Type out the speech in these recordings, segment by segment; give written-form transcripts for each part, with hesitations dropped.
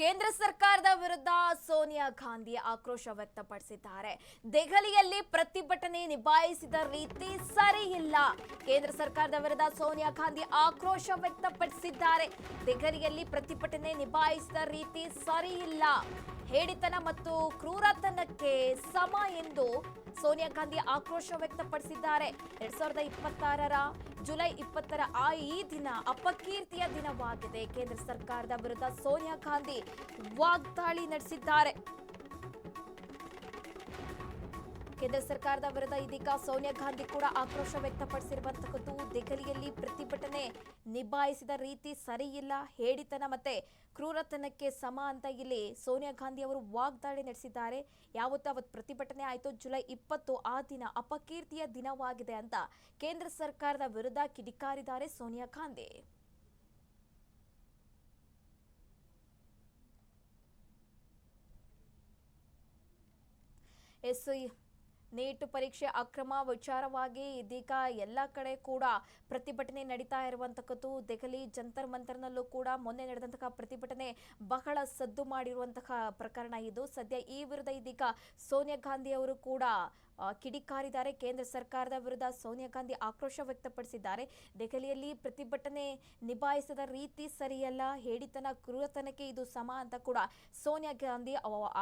ಕೇಂದ್ರ ಸರ್ಕಾರದ ವಿರುದ್ಧ ಸೋನಿಯಾ ಗಾಂಧಿ ಆಕ್ರೋಶ ವ್ಯಕ್ತಪಡಿಸಿದ್ದಾರೆ. ದೆಹಲಿಯಲ್ಲಿ ಪ್ರತಿಭಟನೆ ನಿಭಾಯಿಸಿದ ರೀತಿ ಸರಿಯಿಲ್ಲ. ಕೇಂದ್ರ ಸರ್ಕಾರದ ವಿರುದ್ಧ ಸೋನಿಯಾ ಗಾಂಧಿ ಆಕ್ರೋಶ ವ್ಯಕ್ತಪಡಿಸಿದ್ದಾರೆ. ದೆಹಲಿಯಲ್ಲಿ ಪ್ರತಿಭಟನೆ ನಿಭಾಯಿಸಿದ ರೀತಿ ಸರಿಯಿಲ್ಲ. ಹೇಡಿತನ ಮತ್ತು ಕ್ರೂರತನಕ್ಕೆ ಸಮ ಎಂದು ಸೋನಿಯಾ ಗಾಂಧಿ ಆಕ್ರೋಶ ವ್ಯಕ್ತಪಡಿಸಿದ್ದಾರೆ. 2026ರ ಜುಲೈ 20ರ ಈ ದಿನ ಅಪಕೀರ್ತಿಯ ದಿನವಾಗಿದೆ. ಕೇಂದ್ರ ಸರ್ಕಾರದ ವಿರುದ್ಧ ಸೋನಿಯಾ ಗಾಂಧಿ ವಾಗ್ದಾಳಿ ನಡೆಸಿದ್ದಾರೆ. ಕೇಂದ್ರ ಸರ್ಕಾರದ ವಿರುದ್ಧ ಇದೀಗ ಸೋನಿಯಾ ಗಾಂಧಿ ಕೂಡ ಆಕ್ರೋಶ ವ್ಯಕ್ತಪಡಿಸಿರುವಂತಹದ್ದು. ದೆಹಲಿಯಲ್ಲಿ ಪ್ರತಿಭಟನೆ ನಿಭಾಯಿಸಿದ ರೀತಿ ಸರಿಯಿಲ್ಲ, ಹೇಡಿತನ ಮತ್ತೆ ಕ್ರೂರತನಕ್ಕೆ ಸಮ ಅಂತ ಇಲ್ಲಿ ಸೋನಿಯಾ ಗಾಂಧಿ ಅವರು ವಾಗ್ದಾಳಿ ನಡೆಸಿದ್ದಾರೆ. ಅವತ್ತು ಪ್ರತಿಭಟನೆ ಆಯಿತು, ಜುಲೈ 20 ಆ ದಿನ ಅಪಕೀರ್ತಿಯ ದಿನವಾಗಿದೆ ಅಂತ ಕೇಂದ್ರ ಸರ್ಕಾರದ ವಿರುದ್ಧ ಕಿಡಿಕಾರಿದ್ದಾರೆ ಸೋನಿಯಾ ಗಾಂಧಿ. ನೀಟ್ ಪರೀಕ್ಷೆ ಅಕ್ರಮ ವಿಚಾರವಾಗಿ ಇದೀಗ ಎಲ್ಲ ಕಡೆ ಕೂಡ ಪ್ರತಿಭಟನೆ ನಡೀತಾ ಇರುವಂತಹದ್ದು. ದೆಹಲಿ ಜಂತರ್ ಮಂತರ್ನಲ್ಲೂ ಕೂಡ ಮೊನ್ನೆ ನಡೆದಂತಹ ಪ್ರತಿಭಟನೆ ಬಹಳ ಸದ್ದು ಮಾಡಿರುವಂತಹ ಪ್ರಕರಣ ಇದು. ಸದ್ಯ ಈ ವಿರುದ್ಧ ಇದೀಗ ಸೋನಿಯಾ ಗಾಂಧಿ ಅವರು ಕೂಡ ಕಿಡಿಕಾರಿದ್ದಾರೆ. ಕೇಂದ್ರ ಸರ್ಕಾರದ ವಿರುದ್ಧ ಸೋನಿಯಾ ಗಾಂಧಿ ಆಕ್ರೋಶ ವ್ಯಕ್ತಪಡಿಸಿದ್ದಾರೆ. ದೆಹಲಿಯಲ್ಲಿ ಪ್ರತಿಭಟನೆ ನಿಭಾಯಿಸಿದ ರೀತಿ ಸರಿಯಲ್ಲ, ಹೇಡಿತನ ಕ್ರೂರತನಕ್ಕೆ ಇದು ಸಮ ಅಂತ ಕೂಡ ಸೋನಿಯಾ ಗಾಂಧಿ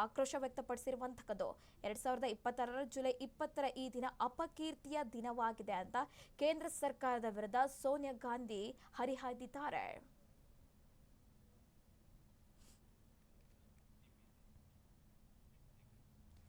ಆಕ್ರೋಶ ವ್ಯಕ್ತಪಡಿಸಿರುವಂತಹದ್ದು. 2026ರ ಜುಲೈ 20ರ ಈ ದಿನ ಅಪಕೀರ್ತಿಯ ದಿನವಾಗಿದೆ ಅಂತ ಕೇಂದ್ರ ಸರ್ಕಾರದ ವಿರುದ್ಧ ಸೋನಿಯಾ ಗಾಂಧಿ ಹರಿಹಾಯ್ದಿದ್ದಾರೆ.